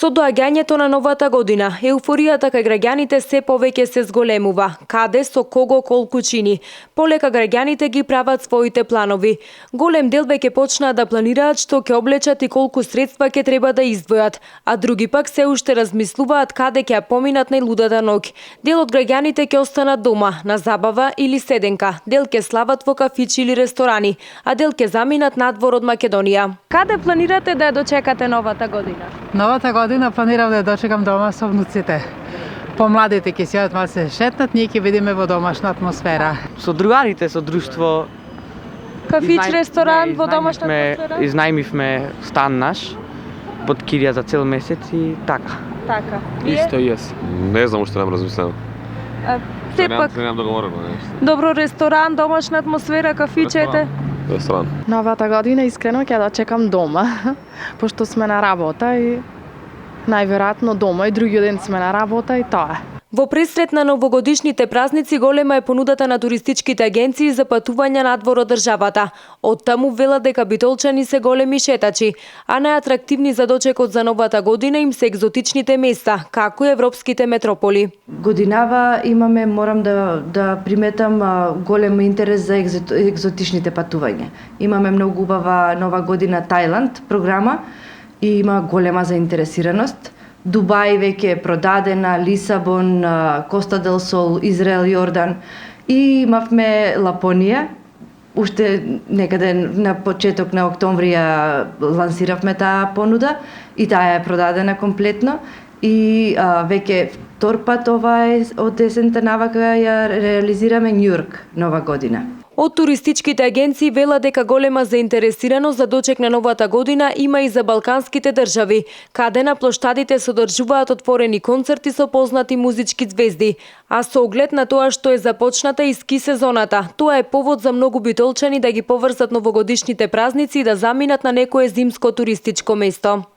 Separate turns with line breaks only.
Со доаѓањето на новата година, еуфоријата кај граѓаните се повеќе се зголемува. Каде, со кого, колку чини. Полека граѓаните ги прават своите планови. Голем дел веќе почнаа да планираат што ќе облечат и колку средства ќе треба да издвојат, а други пак се уште размислуваат каде ќе ја поминат најлудата ноќ. Дел од граѓаните ќе останат дома, на забава или седенка, дел ќе слават во кафичи или ресторани, а дел ќе заминат надвор од Македонија. Каде планирате да ја дочекате новата година?
Новата година планирам да ја дочекам дома со внуците. Помладите ќе си одат малку се шетнат, ние ќе видиме во домашна атмосфера.
Со другарите, со друштво.
Кафич, ресторан, во домашна атмосфера?
Изнајмивме стан наш под кирија за цел месец и така.
Така.
Исто и јас.
Не знам уште, немам размислено.
Сепак,
Немам договорено нешто.
добро ресторан, домашна атмосфера, кафичете.
Ресторан.
Новата година искрено ќе да чекам дома, пошто сме на работа и најверојатно дома и другиот ден сме на работа и тоа.
Во пресрет на новогодишните празници голема е понудата на туристичките агенции за патување надвор од државата. Од таму велат дека битолчани се големи шетачи, а најатрактивни за дочекот за новата година им се екзотичните места, како и европските метрополи.
Годинава имаме, морам да приметам, голем интерес за екзотичните патувања. Имаме многу убава нова година Тајланд програма и има голема заинтересираност. Дубај веќе е продадена, Лисабон, Коста дел Сол, Израел, Јордан и имавме Лапонија. Уште некаде на почеток на октомври ја лансиравме таа понуда и таа е продадена комплетно и веќе втор пат ова е од есента навака ја реализираме Њујорк нова година.
Од туристичките агенции велат дека голема заинтересираност за дочек на новата година има и за балканските држави, каде на плоштадите се одржуваат отворени концерти со познати музички звезди, а со оглед на тоа што е започната и ски сезоната, тоа е повод за многу битолчани да ги поврзат новогодишните празници и да заминат на некое зимско туристичко место.